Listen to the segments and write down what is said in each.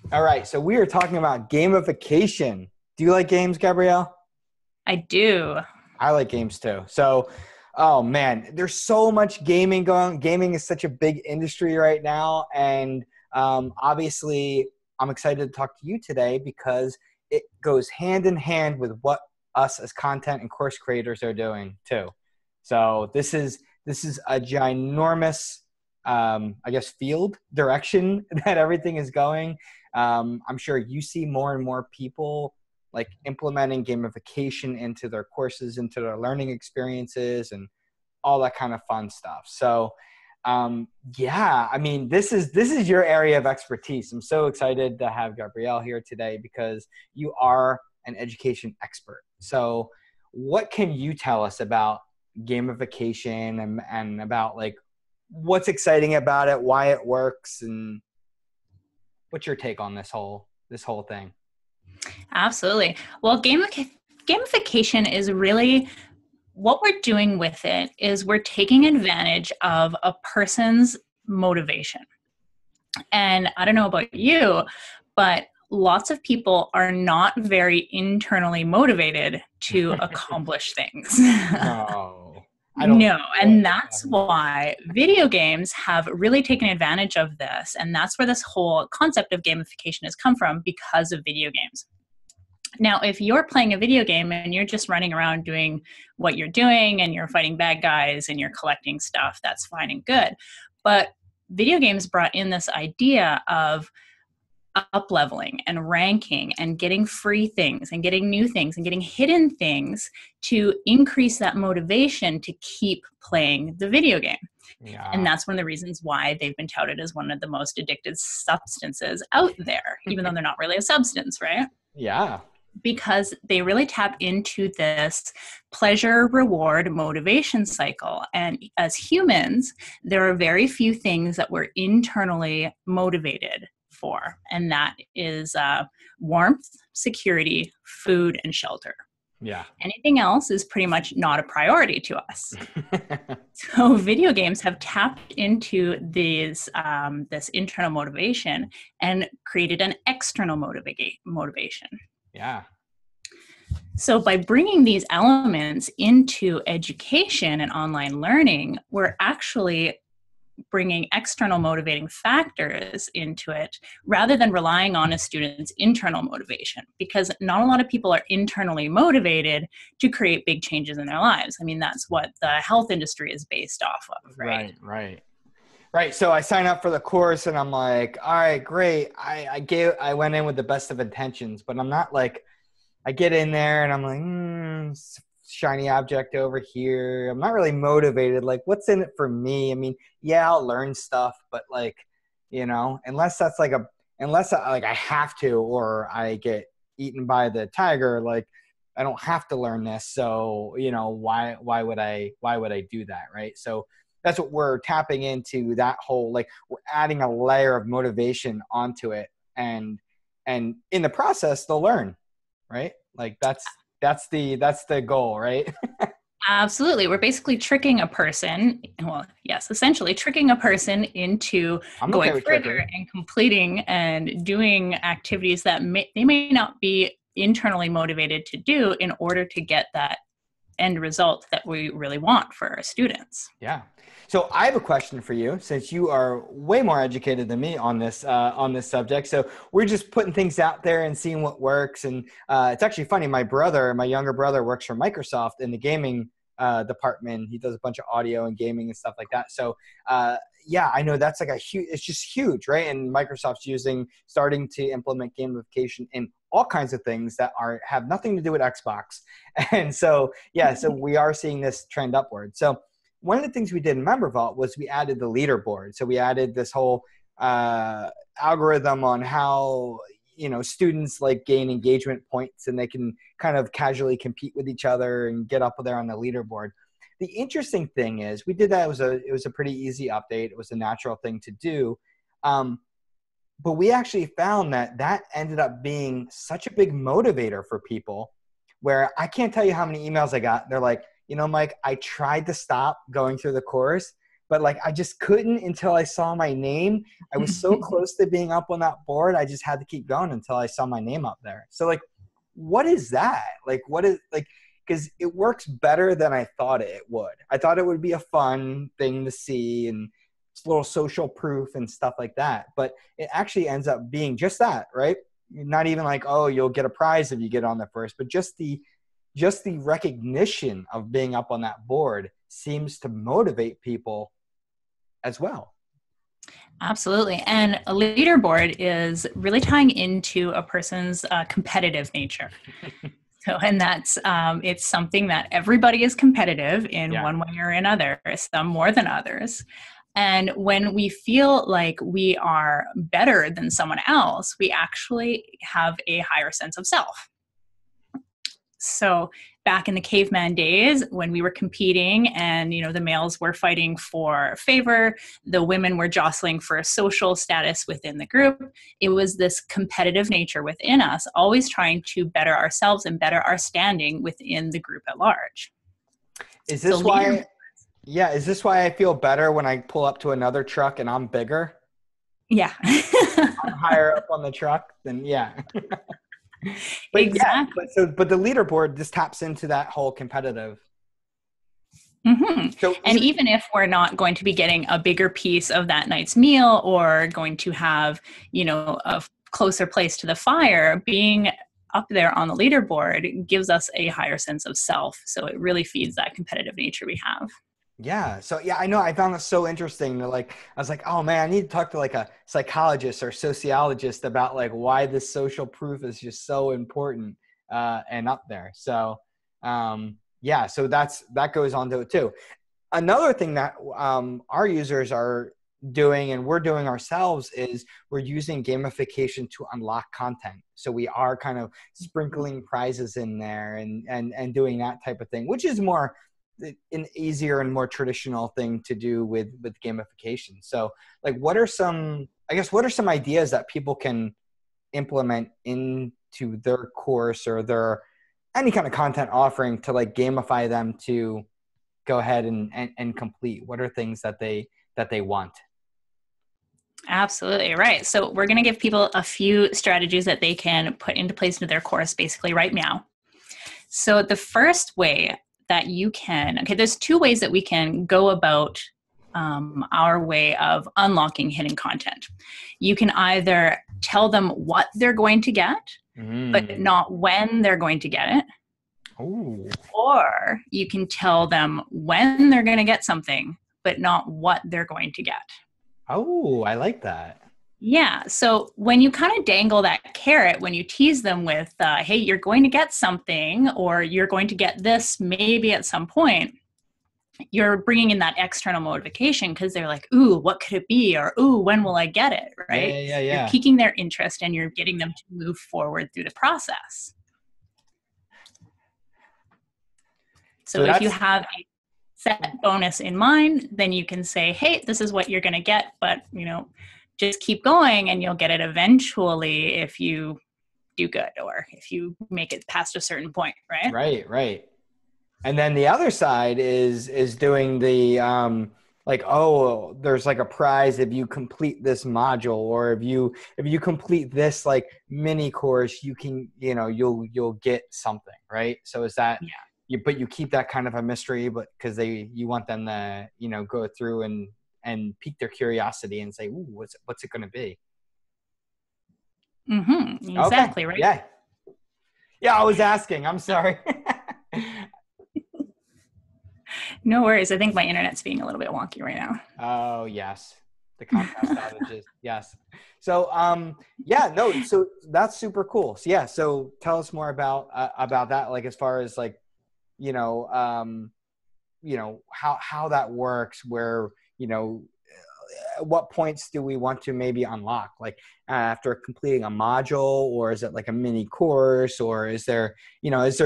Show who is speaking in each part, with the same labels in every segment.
Speaker 1: All right, so we are talking about gamification. Do you like games, Gabrielle?
Speaker 2: I do.
Speaker 1: I like games too. So, oh man, there's so much gaming going on. Gaming is such a big industry right now. And obviously, I'm excited to talk to you today because it goes hand in hand with what us as content and course creators are doing too. So this is a ginormous, I guess, field direction that everything is going. I'm sure you see more and more people like implementing gamification into their courses, into their learning experiences, and all that kind of fun stuff. So, yeah, I mean, this is your area of expertise. I'm so excited to have Gabrielle here today because you are an education expert. So, what can you tell us about gamification and about like what's exciting about it, why it works, and what's your take on this whole thing?
Speaker 2: Absolutely. Well, gamification is really what we're doing with it is we're taking advantage of a person's motivation. And I don't know about you, but lots of people are not very internally motivated to accomplish things.
Speaker 1: No, I don't know
Speaker 2: No,
Speaker 1: what
Speaker 2: and
Speaker 1: you're
Speaker 2: that's
Speaker 1: talking about.
Speaker 2: why video games have really taken advantage of this. And that's where this whole concept of gamification has come from because of video games. Now, if you're playing a video game and you're just running around doing what you're doing and you're fighting bad guys and you're collecting stuff, that's fine and good. But video games brought in this idea of up leveling and ranking and getting free things and getting new things and getting hidden things to increase that motivation to keep playing the video game. And
Speaker 1: Yeah.
Speaker 2: that's one of the reasons why they've been touted as one of the most addictive substances out there, even though they're not really a substance, right?
Speaker 1: Yeah.
Speaker 2: Because they really tap into this pleasure reward motivation cycle. And as humans, there are very few things that we're internally motivated for, and that is warmth, security, food, and shelter.
Speaker 1: Yeah.
Speaker 2: Anything else is pretty much not a priority to us. So video games have tapped into this internal motivation and created an external motivation.
Speaker 1: Yeah.
Speaker 2: So by bringing these elements into education and online learning, we're actually bringing external motivating factors into it rather than relying on a student's internal motivation, because not a lot of people are internally motivated to create big changes in their lives. I mean, that's what the health industry is based off of, right?
Speaker 1: Right. Right. Right. So I sign up for the course and I'm like, all right, great. I went in with the best of intentions, but I'm not like, I get in there and I'm like, shiny object over here. I'm not really motivated. Like, what's in it for me? I mean, yeah, I'll learn stuff, but like, unless that's like unless I have to, or I get eaten by the tiger, like I don't have to learn this. So, why would I do that? Right. So that's what we're tapping into, that whole, like we're adding a layer of motivation onto it. And in the process, they'll learn, right? Like that's the goal, right?
Speaker 2: Absolutely. We're basically tricking a person, well, yes, essentially tricking a person into
Speaker 1: I'm okay
Speaker 2: going
Speaker 1: with
Speaker 2: further
Speaker 1: trickery.
Speaker 2: and completing and doing activities that they may not be internally motivated to do in order to get that end result that we really want for our students.
Speaker 1: Yeah. So I have a question for you, since you are way more educated than me on this subject. So we're just putting things out there and seeing what works. And it's actually funny. My younger brother, works for Microsoft in the gaming department. He does a bunch of audio and gaming and stuff like that. So yeah, I know that's like it's just huge, right? And Microsoft's starting to implement gamification in all kinds of things that have nothing to do with Xbox. And so, yeah, so we are seeing this trend upward. So one of the things we did in MemberVault was we added the leaderboard. So we added this whole algorithm on how students like gain engagement points, and they can kind of casually compete with each other and get up there on the leaderboard. The interesting thing is we did that. It was a pretty easy update. It was a natural thing to do. But we actually found that ended up being such a big motivator for people, where I can't tell you how many emails I got. They're like, Mike, I tried to stop going through the course, but like I just couldn't until I saw my name. I was so close to being up on that board. I just had to keep going until I saw my name up there. So like, what is that? Like, what is like, because it works better than I thought it would. I thought it would be a fun thing to see and it's a little social proof and stuff like that. But it actually ends up being just that, right? Not even like, oh, you'll get a prize if you get on the first, but just the recognition of being up on that board seems to motivate people as well.
Speaker 2: Absolutely. And a leaderboard is really tying into a person's competitive nature. So, and that's, it's something that everybody is competitive in one way or another, some more than others. And when we feel like we are better than someone else, we actually have a higher sense of self. So back in the caveman days when we were competing and, you know, the males were fighting for favor, the women were jostling for social status within the group. It was this competitive nature within us, always trying to better ourselves and better our standing within the group at large.
Speaker 1: Is this is this why I feel better when I pull up to another truck and I'm bigger?
Speaker 2: Yeah.
Speaker 1: I'm higher up on the truck than, But
Speaker 2: exactly.
Speaker 1: But the leaderboard just taps into that whole competitive.
Speaker 2: Mm-hmm. So even if we're not going to be getting a bigger piece of that night's meal or going to have, you know, a closer place to the fire, being up there on the leaderboard gives us a higher sense of self. So it really feeds that competitive nature we have.
Speaker 1: Yeah. So I know I found it so interesting that I was like, oh man, I need to talk to like a psychologist or sociologist about like why this social proof is just so important and up there. So so that goes on to it too. Another thing that our users are doing and we're doing ourselves is we're using gamification to unlock content. So we are kind of sprinkling prizes in there and doing that type of thing, which is more an easier and more traditional thing to do with gamification. So like, what are some ideas that people can implement into their course or their any kind of content offering to like gamify them to go ahead and complete? What are things that they want?
Speaker 2: Absolutely right. So we're going to give people a few strategies that they can put into place into their course basically right now. So the first way that you can, there's two ways that we can go about our way of unlocking hidden content. You can either tell them what they're going to get, but not when they're going to get it.
Speaker 1: Ooh.
Speaker 2: Or you can tell them when they're going to get something, but not what they're going to get.
Speaker 1: Oh, I like that.
Speaker 2: Yeah. So when you kind of dangle that carrot, when you tease them with, hey, you're going to get something, or you're going to get this maybe at some point, you're bringing in that external motivation because they're like, ooh, what could it be? Or, ooh, when will I get it? Right?
Speaker 1: Yeah.
Speaker 2: You're piquing their interest and you're getting them to move forward through the process. So if you have a set bonus in mind, then you can say, hey, this is what you're going to get, but, you know, just keep going and you'll get it eventually if you do good or if you make it past a certain point, right?
Speaker 1: Right. And then the other side is doing the like, oh, there's like a prize if you complete this module, or if you complete this like mini course, you can, you know, you'll get something, right? So is that but you keep that kind of a mystery, but because you want them to, you know, go through and pique their curiosity and say, ooh, what's it going to be?
Speaker 2: Mm-hmm. Exactly.
Speaker 1: Okay.
Speaker 2: Right.
Speaker 1: Yeah. I was asking, I'm sorry.
Speaker 2: No worries. I think my internet's being a little bit wonky right now.
Speaker 1: Oh yes. The Comcast outages. Yes. So, so that's super cool. So so tell us more about that. Like, as far as like, how that works, where, at what points do we want to maybe unlock, like after completing a module, or is it like a mini course, or is there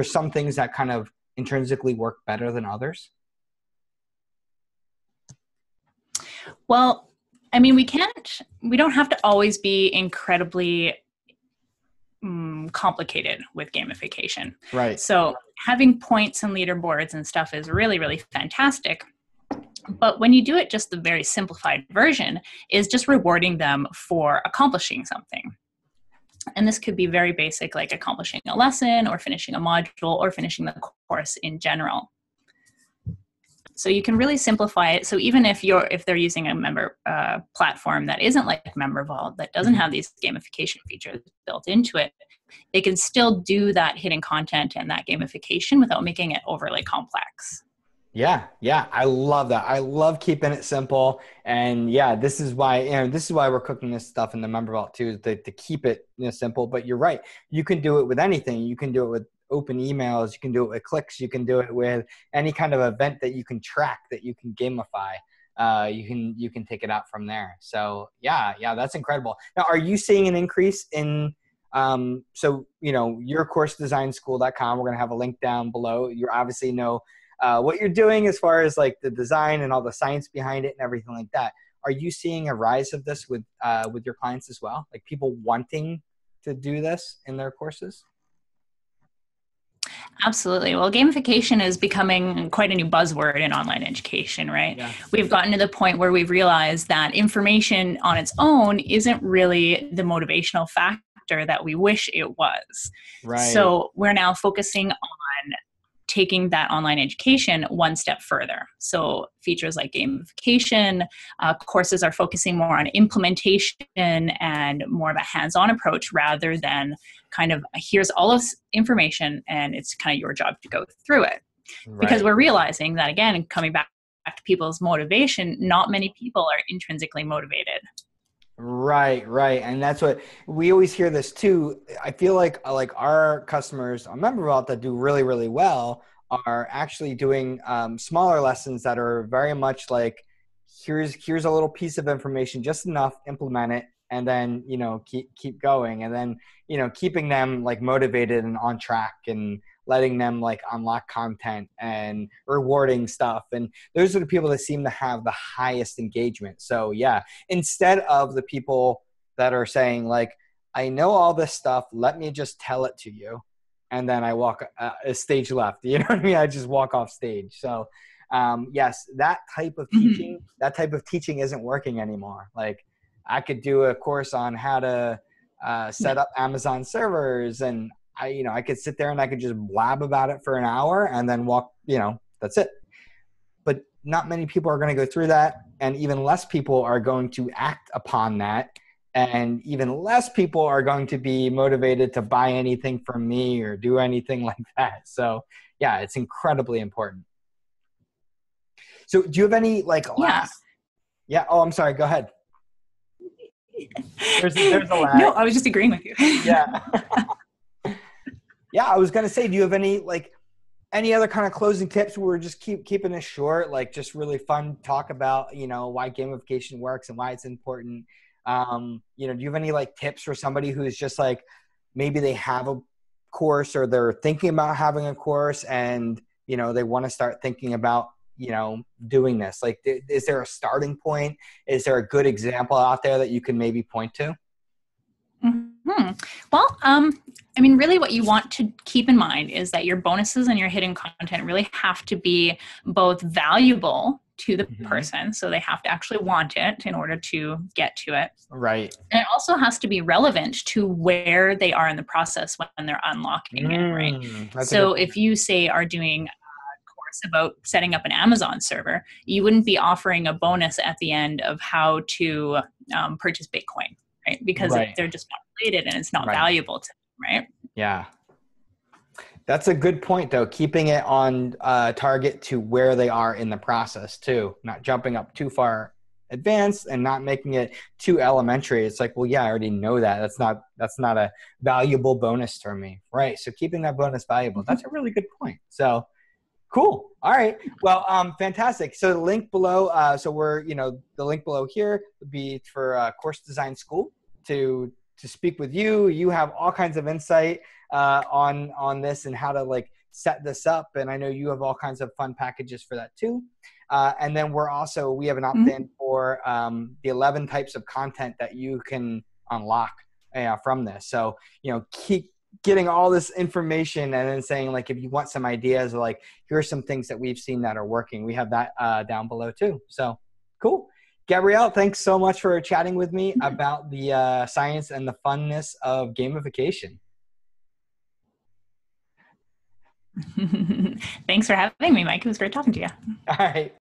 Speaker 1: some things that kind of intrinsically work better than others?
Speaker 2: Well, I mean, we don't have to always be incredibly complicated with gamification.
Speaker 1: Right.
Speaker 2: So having points and leaderboards and stuff is really, really fantastic. But when you do it, just the very simplified version is just rewarding them for accomplishing something. And this could be very basic, like accomplishing a lesson or finishing a module or finishing the course in general. So you can really simplify it. So even if they're using a member platform that isn't like MemberVault, that doesn't have these gamification features built into it, they can still do that hidden content and that gamification without making it overly complex.
Speaker 1: Yeah, I love that. I love keeping it simple, and yeah, this is why we're cooking this stuff in the MemberVault too, is to keep it simple. But you're right, you can do it with anything. You can do it with open emails, you can do it with clicks, you can do it with any kind of event that you can track, that you can gamify. You can take it out from there. So yeah, that's incredible. Now, are you seeing an increase in so yourcoursedesignschool.com? We're going to have a link down below. You obviously know what you're doing as far as like the design and all the science behind it and everything like that. Are you seeing a rise of this with your clients as well? Like people wanting to do this in their courses?
Speaker 2: Absolutely. Well, gamification is becoming quite a new buzzword in online education, right?
Speaker 1: Yeah.
Speaker 2: We've gotten to the point where we've realized that information on its own isn't really the motivational factor that we wish it was.
Speaker 1: Right.
Speaker 2: So we're now focusing on taking that online education one step further. So features like gamification, courses are focusing more on implementation and more of a hands-on approach rather than kind of here's all of information and it's kind of your job to go through it. Right. Because we're realizing that, again, coming back to people's motivation, not many people are intrinsically motivated.
Speaker 1: Right. And that's what we always hear this too. I feel like our customers on MemberVault that do really, really well are actually doing smaller lessons that are very much like, here's a little piece of information, just enough, implement it, and then, keep going. And then, keeping them like motivated and on track and letting them like unlock content and rewarding stuff. And those are the people that seem to have the highest engagement. So yeah, instead of the people that are saying like, I know all this stuff, let me just tell it to you. And then I walk a stage left, you know what I mean? I just walk off stage. So yes, that type of teaching isn't working anymore. Like I could do a course on how to set up Amazon servers, and I could sit there and I could just blab about it for an hour and then walk, that's it. But not many people are going to go through that. And even less people are going to act upon that. And even less people are going to be motivated to buy anything from me or do anything like that. So yeah, it's incredibly important. So do you have any last? Yeah. Oh, I'm sorry. Go ahead. There's a lag.
Speaker 2: No, I was just agreeing with you.
Speaker 1: Yeah. Yeah, I was going to say, do you have any other kind of closing tips? We're just keeping this short, like just really fun talk about, why gamification works and why it's important. Do you have any tips for somebody who is just like, maybe they have a course or they're thinking about having a course and, they want to start thinking about, doing this? Like, is there a starting point? Is there a good example out there that you can maybe point to?
Speaker 2: Mm-hmm. Well, really what you want to keep in mind is that your bonuses and your hidden content really have to be both valuable to the person. So they have to actually want it in order to get to it.
Speaker 1: Right.
Speaker 2: And it also has to be relevant to where they are in the process when they're unlocking it, right? So if you say are doing a course about setting up an Amazon server, you wouldn't be offering a bonus at the end of how to purchase Bitcoin. Right? Because they're just not related and it's not valuable to them, right?
Speaker 1: Yeah. That's a good point, though. Keeping it on target to where they are in the process, too. Not jumping up too far advanced and not making it too elementary. It's like, well, yeah, I already know that. That's not a valuable bonus for me. Right. So keeping that bonus valuable, that's a really good point. So cool. All right. Well, fantastic. So the link below, the link below here would be for Course Design School to speak with you. You have all kinds of insight on this and how to set this up. And I know you have all kinds of fun packages for that too. And then we have an opt-in for the 11 types of content that you can unlock from this. So, getting all this information and then saying like, if you want some ideas or like, here are some things that we've seen that are working. We have that down below too. So cool. Gabrielle, thanks so much for chatting with me about the science and the funness of gamification.
Speaker 2: Thanks for having me, Mike. It was great talking to you.
Speaker 1: All right.